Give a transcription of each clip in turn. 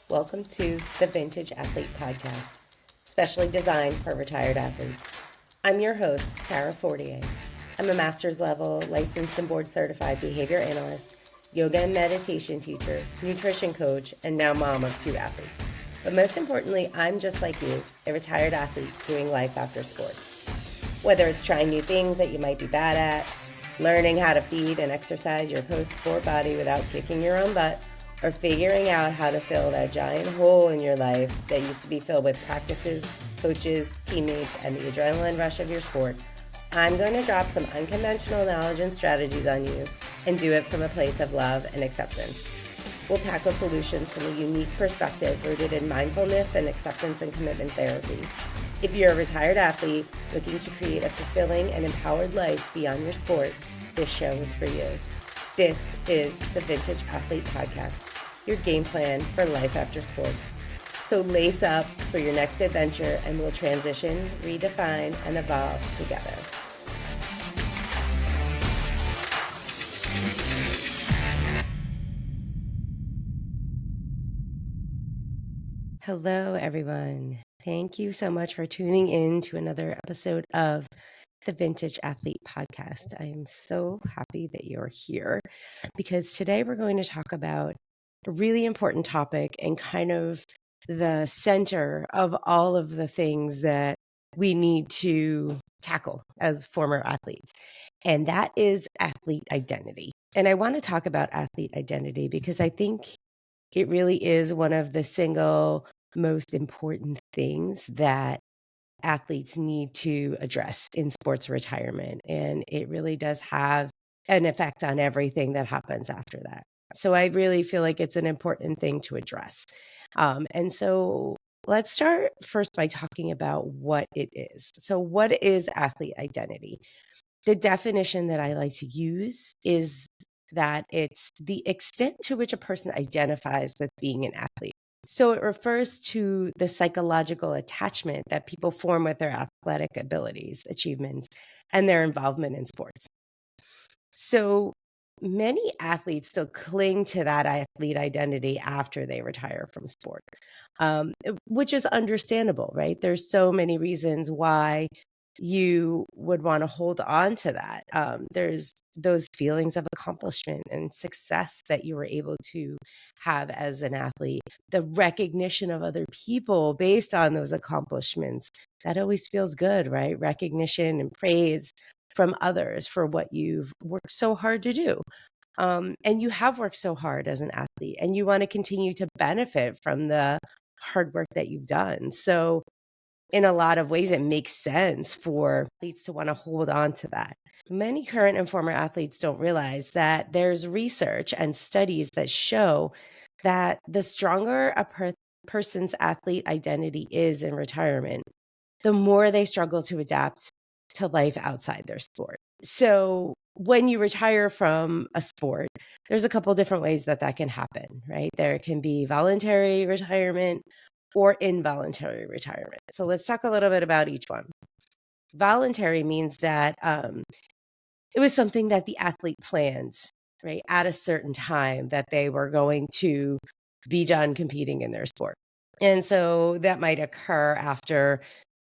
Welcome to the Vintage Athlete Podcast, specially designed for retired athletes. I'm your host, Tara Fortier. I'm a master's level licensed and board certified behavior analyst, yoga and meditation teacher, nutrition coach, and now mom of 2 athletes. But most importantly, I'm just like you, a retired athlete doing life after sports. Whether it's trying new things that you might be bad at, learning how to feed and exercise your post-sport body without kicking your own butt, or figuring out how to fill that giant hole in your life that used to be filled with practices, coaches, teammates, and the adrenaline rush of your sport, I'm going to drop some unconventional knowledge and strategies on you and do it from a place of love and acceptance. We'll tackle solutions from a unique perspective rooted in mindfulness and acceptance and commitment therapy. If you're a retired athlete looking to create a fulfilling and empowered life beyond your sport, this show is for you. This is the Vintage Athlete Podcast, your game plan for life after sports. So lace up for your next adventure and we'll transition, redefine, and evolve together. Hello, everyone. Thank you so much for tuning in to another episode of the Vintage Athlete Podcast. I am so happy that you're here because today we're going to talk about a really important topic and kind of the center of all of the things that we need to tackle as former athletes. And that is athlete identity. And I want to talk about athlete identity because I think it really is one of the single most important things that athletes need to address in sports retirement. And it really does have an effect on everything that happens after that. So I really feel like it's an important thing to address. And so let's start first by talking about what it is. So what is athlete identity? The definition that I like to use is that it's the extent to which a person identifies with being an athlete. So it refers to the psychological attachment that people form with their athletic abilities, achievements, and their involvement in sports. So many athletes still cling to that athlete identity after they retire from sport, which is understandable, right? There's so many reasons why you would want to hold on to that. There's those feelings of accomplishment and success that you were able to have as an athlete, the recognition of other people based on those accomplishments. That always feels good, right? Recognition and praise from others for what you've worked so hard to do. And you have worked so hard as an athlete, and you want to continue to benefit from the hard work that you've done. So in a lot of ways, it makes sense for athletes to want to hold on to that. Many current and former athletes don't realize that there's research and studies that show that the stronger a person's athlete identity is in retirement, the more they struggle to adapt to life outside their sport. So when you retire from a sport, there's a couple different ways that that can happen, right? There can be voluntary retirement or involuntary retirement. So let's talk a little bit about each one. Voluntary means that it was something that the athlete planned, right, at a certain time that they were going to be done competing in their sport. And so that might occur after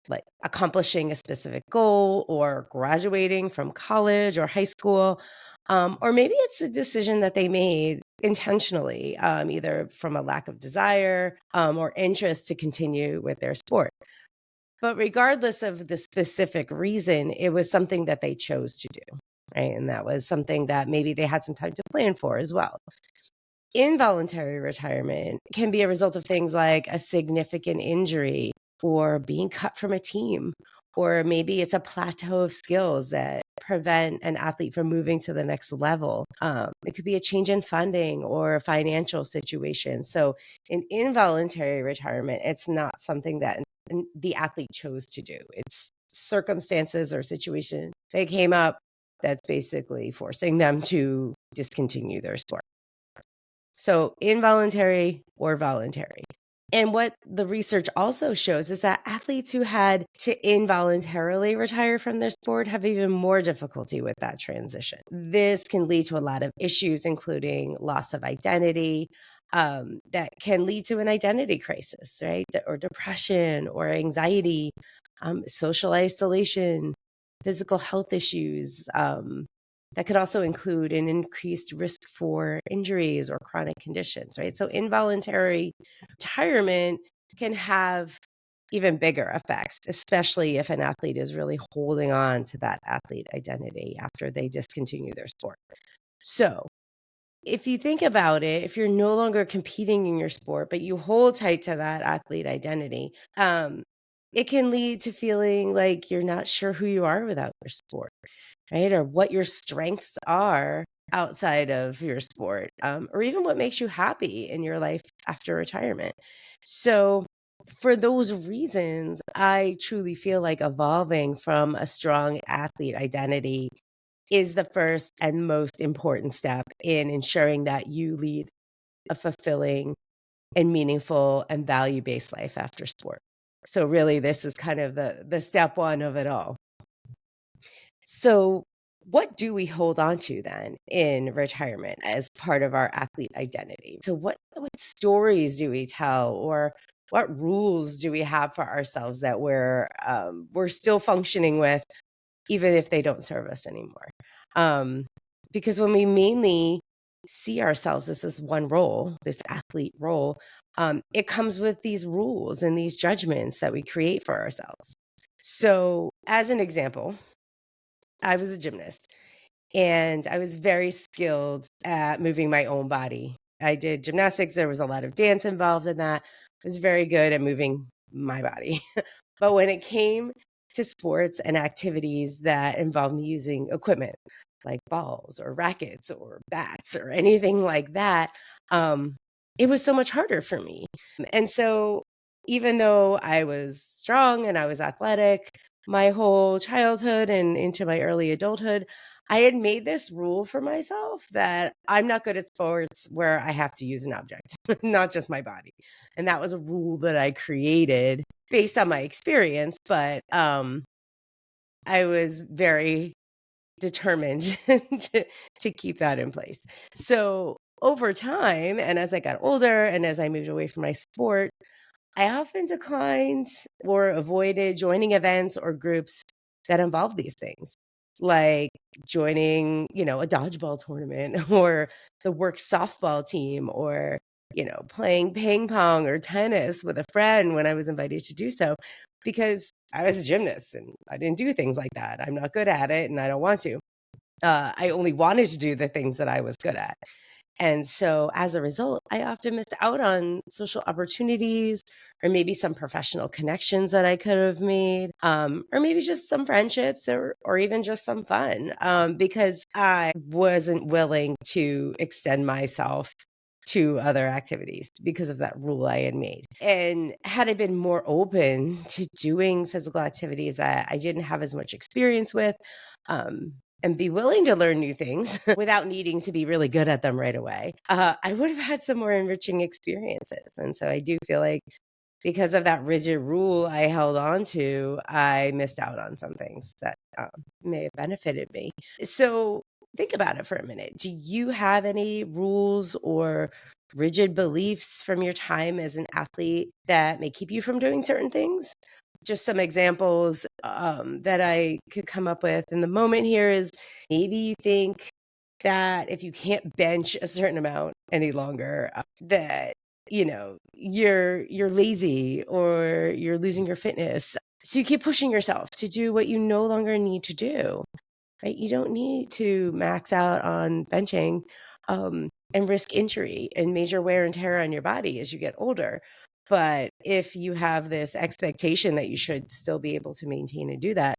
like accomplishing a specific goal or graduating from college or high school. Or maybe it's a decision that they made intentionally, either from a lack of desire or interest to continue with their sport. But regardless of the specific reason, it was something that they chose to do, right? And that was something that maybe they had some time to plan for as well. Involuntary retirement can be a result of things like a significant injury or being cut from a team, or maybe it's a plateau of skills that prevent an athlete from moving to the next level. It could be a change in funding or a financial situation. So in involuntary retirement, it's not something that the athlete chose to do. It's circumstances or situation that came up that's basically forcing them to discontinue their sport. So involuntary or voluntary. And what the research also shows is that athletes who had to involuntarily retire from their sport have even more difficulty with that transition. This can lead to a lot of issues, including loss of identity, that can lead to an identity crisis, right? Or depression or anxiety, social isolation, physical health issues. That could also include an increased risk for injuries or chronic conditions, right? So involuntary retirement can have even bigger effects, especially if an athlete is really holding on to that athlete identity after they discontinue their sport. So, if you think about it, if you're no longer competing in your sport, but you hold tight to that athlete identity, it can lead to feeling like you're not sure who you are without your sport, right? Or what your strengths are outside of your sport, or even what makes you happy in your life after retirement. So, for those reasons, I truly feel like evolving from a strong athlete identity is the first and most important step in ensuring that you lead a fulfilling and meaningful and value-based life after sport. So really this is kind of the step one of it all. So what do we hold on to then in retirement as part of our athlete identity? So what stories do we tell, or what rules do we have for ourselves that we're still functioning with even if they don't serve us anymore? Um, because when we mainly see ourselves as this one role, this athlete role, it comes with these rules and these judgments that we create for ourselves. So, as an example, I was a gymnast and I was very skilled at moving my own body. I did gymnastics, there was a lot of dance involved in that. I was very good at moving my body. But when it came to sports and activities that involved me using equipment like balls or rackets or bats or anything like that, um, it was so much harder for me. And so, even though I was strong and I was athletic my whole childhood and into my early adulthood, I had made this rule for myself that I'm not good at sports where I have to use an object, not just my body. And that was a rule that I created based on my experience, but I was very determined to keep that in place. So over time, and as I got older and as I moved away from my sport, I often declined or avoided joining events or groups that involve these things, like joining, a dodgeball tournament or the work softball team or, playing ping pong or tennis with a friend when I was invited to do so, because I was a gymnast and I didn't do things like that. I'm not good at it and I don't want to. I only wanted to do the things that I was good at. And so as a result, I often missed out on social opportunities or maybe some professional connections that I could have made, or maybe just some friendships or even just some fun, because I wasn't willing to extend myself to other activities because of that rule I had made. And had I been more open to doing physical activities that I didn't have as much experience with, and be willing to learn new things without needing to be really good at them right away, I would have had some more enriching experiences. And so I do feel like because of that rigid rule I held on to, I missed out on some things that may have benefited me. So think about it for a minute. Do you have any rules or rigid beliefs from your time as an athlete that may keep you from doing certain things? Just some examples that I could come up with in the moment here is maybe you think that if you can't bench a certain amount any longer, that you're lazy or you're losing your fitness. So you keep pushing yourself to do what you no longer need to do, right? You don't need to max out on benching and risk injury and major wear and tear on your body as you get older. But if you have this expectation that you should still be able to maintain and do that,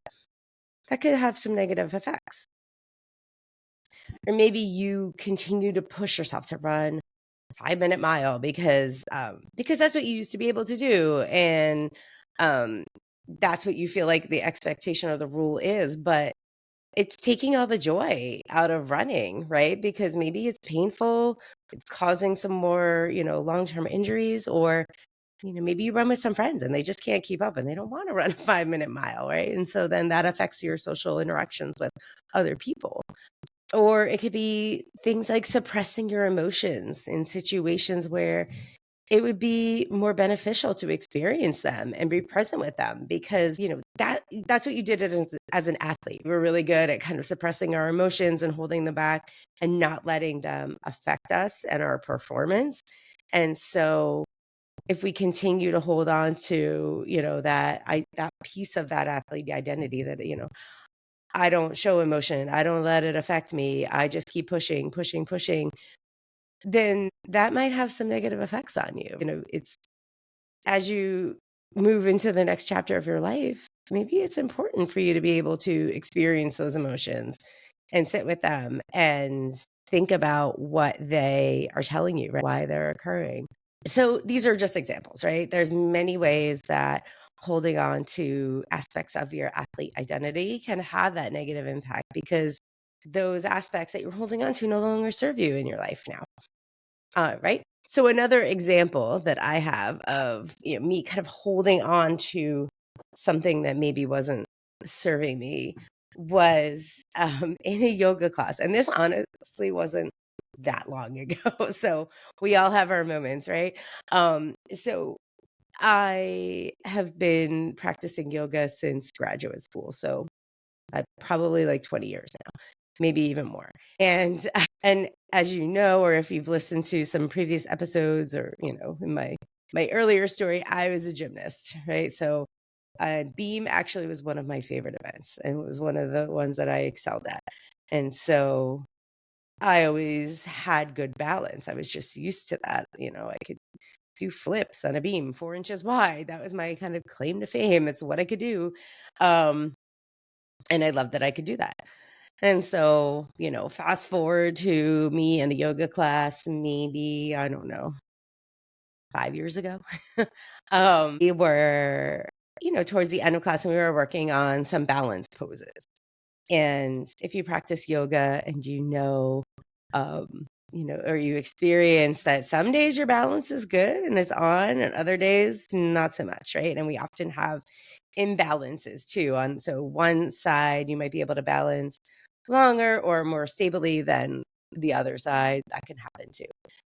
that could have some negative effects. Or maybe you continue to push yourself to run 5-minute mile because that's what you used to be able to do. And um, that's what you feel like the expectation of the rule is. But it's taking all the joy out of running, right? Because maybe it's painful, it's causing some more, long-term injuries, or, maybe you run with some friends and they just can't keep up and they don't want to run a 5-minute mile, right? And so then that affects your social interactions with other people. Or it could be things like suppressing your emotions in situations where it would be more beneficial to experience them and be present with them because, that's what you did as an athlete. We were really good at kind of suppressing our emotions and holding them back and not letting them affect us and our performance. And so if we continue to hold on to, that piece of that athlete identity that, I don't show emotion, I don't let it affect me, I just keep pushing, pushing, pushing, then that might have some negative effects on you. It's as you move into the next chapter of your life, maybe it's important for you to be able to experience those emotions and sit with them and think about what they are telling you, right? Why they're occurring. So these are just examples, right? There's many ways that holding on to aspects of your athlete identity can have that negative impact because those aspects that you're holding on to no longer serve you in your life now. Right. So another example that I have of me kind of holding on to something that maybe wasn't serving me was in a yoga class, and this honestly wasn't that long ago. So we all have our moments, right? So I have been practicing yoga since graduate school, so probably like 20 years now, maybe even more. And as you know, or if you've listened to some previous episodes or, in my earlier story, I was a gymnast, right? So beam actually was one of my favorite events and it was one of the ones that I excelled at. And so I always had good balance. I was just used to that. I could do flips on a beam 4 inches wide. That was my kind of claim to fame. That's what I could do. Um, and I loved that I could do that. And so, fast forward to me in a yoga class, maybe, I don't know, 5 years ago. We were, towards the end of class and we were working on some balance poses. And if you practice yoga and or you experience that some days your balance is good and is on, and other days not so much, right? And we often have imbalances too. On so one side, you might be able to balance longer or more stably than the other side. That can happen too.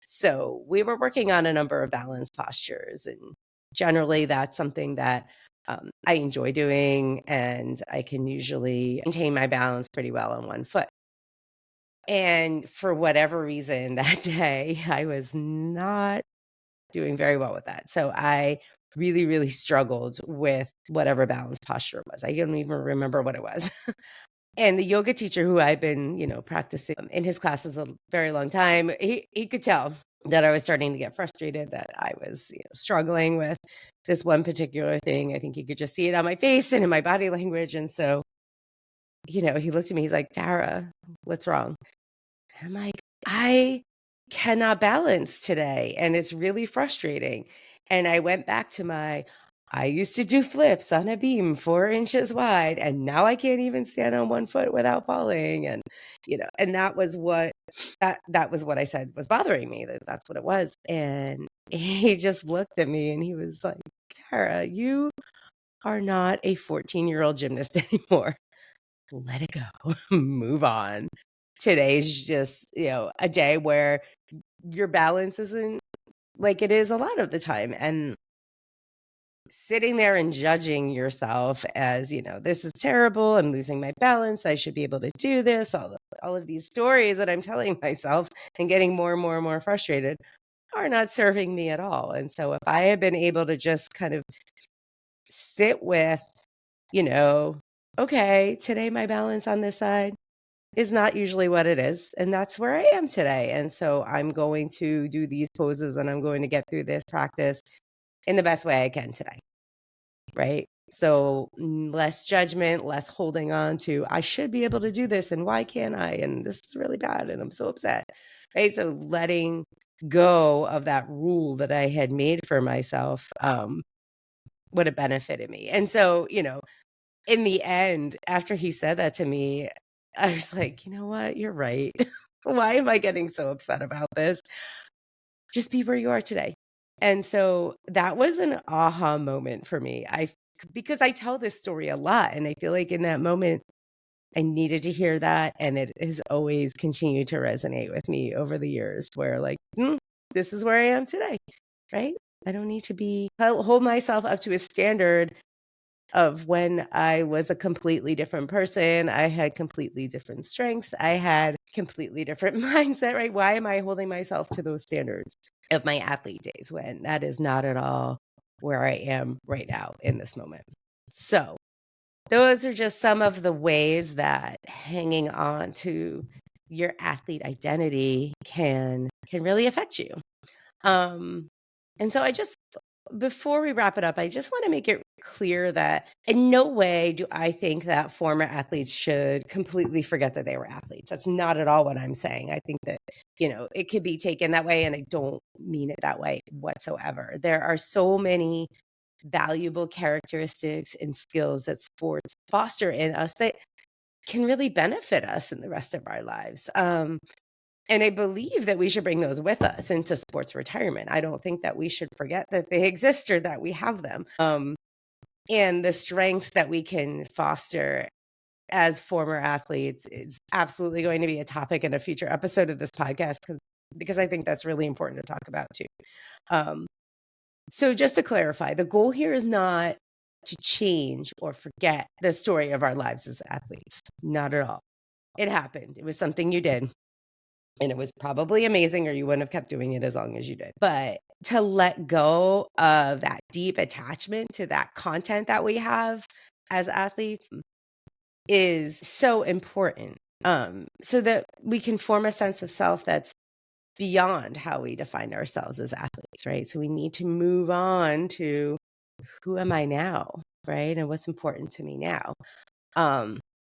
So we were working on a number of balance postures, and generally that's something that I enjoy doing, and I can usually maintain my balance pretty well on one foot. And for whatever reason, that day, I was not doing very well with that. So I really, really struggled with whatever balance posture it was. I don't even remember what it was. And the yoga teacher who I've been, practicing in his classes a very long time, he could tell that I was starting to get frustrated, that I was, struggling with this one particular thing. I think he could just see it on my face and in my body language. And so, he looked at me, he's like, "Tara, what's wrong?" I'm like, "I cannot balance today, and it's really frustrating." And I went back to I used to do flips on a beam 4 inches wide, and now I can't even stand on one foot without falling. And, and that was what I said was bothering me, that's what it was. And he just looked at me and he was like, "Tara, you are not a 14-year-old gymnast anymore. Let it go, move on. Today's just, a day where your balance isn't like it is a lot of the time." And sitting there and judging yourself as, "This is terrible. I'm losing my balance. I should be able to do this." All of these stories that I'm telling myself and getting more and more and more frustrated are not serving me at all. And so if I had been able to just kind of sit with, you know, okay, today my balance on this side is not usually what it is. And that's where I am today. And so I'm going to do these poses and I'm going to get through this practice in the best way I can today. Right. So less judgment, less holding on to, I should be able to do this. And why can't I? And this is really bad. And I'm so upset. Right. So letting go of that rule that I had made for myself would have benefited me. And so, in the end, after he said that to me, I was like, "You know what? You're right. Why am I getting so upset about this? Just be where you are today." And so that was an aha moment for me. Because I tell this story a lot, and I feel like in that moment, I needed to hear that, and it has always continued to resonate with me over the years where like, this is where I am today, right? I don't need to hold myself up to a standard of when I was a completely different person. I had completely different strengths. I had completely different mindset, right? Why am I holding myself to those standards of my athlete days when that is not at all where I am right now in this moment? So those are just some of the ways that hanging on to your athlete identity can really affect you. Um, and so before we wrap it up, I just want to make it clear that in no way do I think that former athletes should completely forget that they were athletes. That's not at all what I'm saying. I think that, it could be taken that way, and I don't mean it that way whatsoever. There are so many valuable characteristics and skills that sports foster in us that can really benefit us in the rest of our lives. And I believe that we should bring those with us into sports retirement. I don't think that we should forget that they exist or that we have them. And the strengths that we can foster as former athletes is absolutely going to be a topic in a future episode of this podcast because I think that's really important to talk about too. So just to clarify, the goal here is not to change or forget the story of our lives as athletes. Not at all. It happened. It was something you did. And it was probably amazing, or you wouldn't have kept doing it as long as you did. But to let go of that deep attachment to that content that we have as athletes is so important, so that we can form a sense of self that's beyond how we define ourselves as athletes, right? So we need to move on to who am I now, right? And what's important to me now.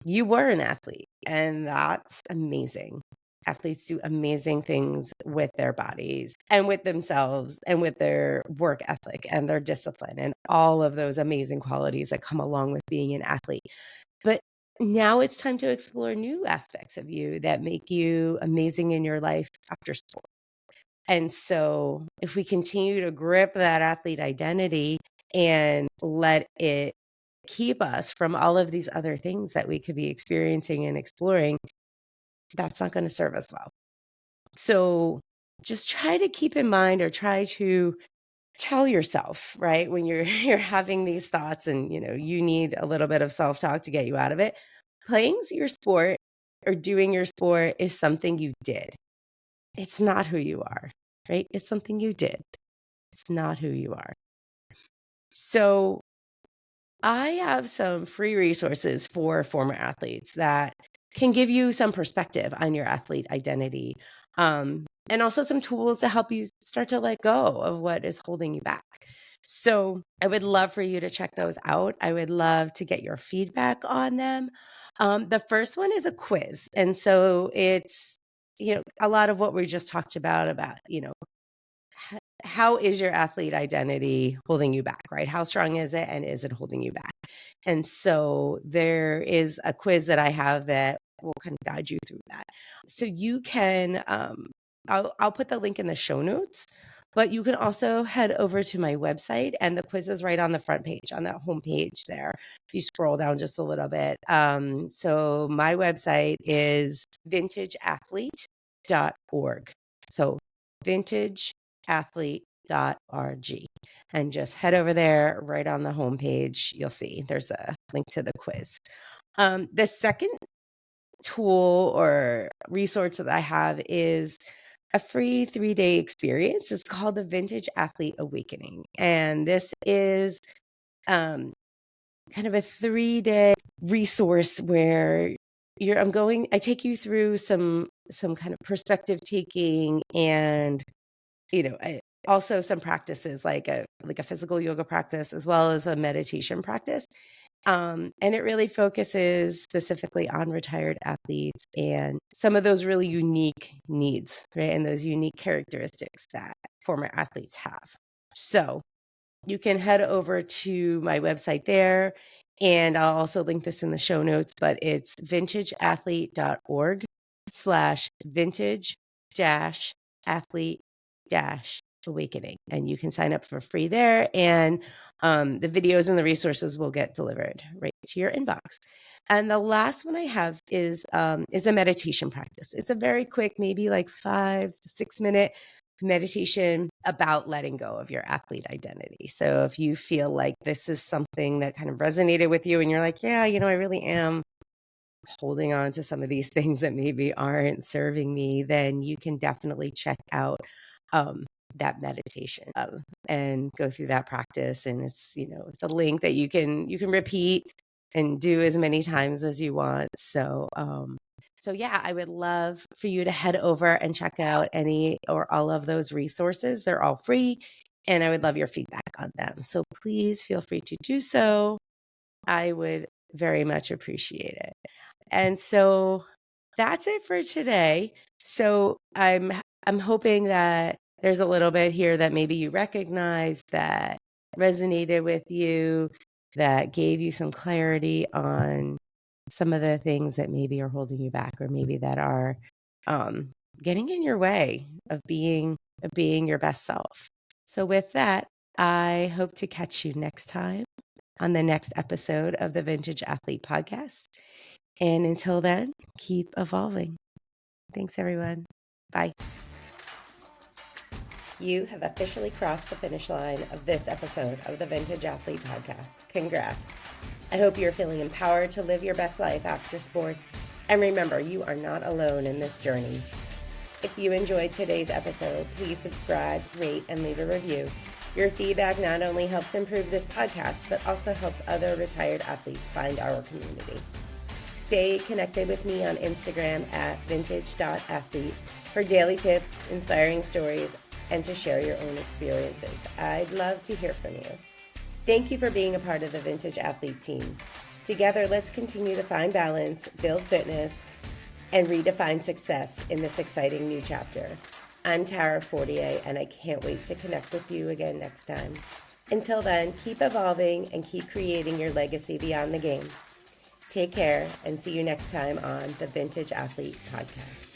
You were an athlete, and that's amazing. Athletes do amazing things with their bodies and with themselves and with their work ethic and their discipline and all of those amazing qualities that come along with being an athlete. But now it's time to explore new aspects of you that make you amazing in your life after sport. And so if we continue to grip that athlete identity and let it keep us from all of these other things that we could be experiencing and exploring, that's not going to serve us well. So just try to keep in mind, or try to tell yourself, right, when you're you're having these thoughts and you need a little bit of self-talk to get you out of it. Playing your sport or doing your sport is something you did. It's not who you are, right? It's something you did. It's not who you are. So I have some free resources for former athletes that can give you some perspective on your athlete identity, and also some tools to help you start to let go of what is holding you back. So I would love for you to check those out. I would love to get your feedback on them. The first one is a quiz. And so it's, a lot of what we just talked about, how is your athlete identity holding you back, right? How strong is it, and is it holding you back? And so there is a quiz that I have that will kind of guide you through that. So you can, I'll put the link in the show notes, but you can also head over to my website, and the quiz is right on the front page, on that homepage there. If you scroll down just a little bit. So my website is vintageathlete.org. So vintageathlete.org, and just head over there right on the homepage. You'll see there's a link to the quiz. The second tool or resource that I have is a free 3-day experience. It's called the Vintage Athlete Awakening. And this is kind of a 3-day resource where I take you through some kind of perspective taking, and also some practices like a physical yoga practice as well as a meditation practice. And it really focuses specifically on retired athletes and some of those really unique needs, right? And those unique characteristics that former athletes have. So you can head over to my website there, and I'll also link this in the show notes, but it's vintageathlete.org/vintage-athlete- Awakening. And you can sign up for free there. And the videos and the resources will get delivered right to your inbox. And the last one I have is a meditation practice. It's a very quick, maybe like 5 to 6 minute meditation about letting go of your athlete identity. So if you feel like this is something that kind of resonated with you and you're like, yeah, I really am holding on to some of these things that maybe aren't serving me, then you can definitely check out that meditation and go through that practice. And it's a link that you can repeat and do as many times as you want. So yeah, I would love for you to head over and check out any or all of those resources. They're all free, and I would love your feedback on them. So please feel free to do so. I would very much appreciate it. And so that's it for today. So I'm hoping that there's a little bit here that maybe you recognize, that resonated with you, that gave you some clarity on some of the things that maybe are holding you back, or maybe that are getting in your way of being your best self. So with that, I hope to catch you next time on the next episode of the Vintage Athlete Podcast. And until then, keep evolving. Thanks, everyone. Bye. You have officially crossed the finish line of this episode of the Vintage Athlete Podcast. Congrats. I hope you're feeling empowered to live your best life after sports. And remember, you are not alone in this journey. If you enjoyed today's episode, please subscribe, rate, and leave a review. Your feedback not only helps improve this podcast, but also helps other retired athletes find our community. Stay connected with me on Instagram at vintage.athlete for daily tips, inspiring stories, and to share your own experiences. I'd love to hear from you. Thank you for being a part of the Vintage Athlete team. Together, let's continue to find balance, build fitness, and redefine success in this exciting new chapter. I'm Tara Fortier, and I can't wait to connect with you again next time. Until then, keep evolving and keep creating your legacy beyond the game. Take care, and see you next time on the Vintage Athlete Podcast.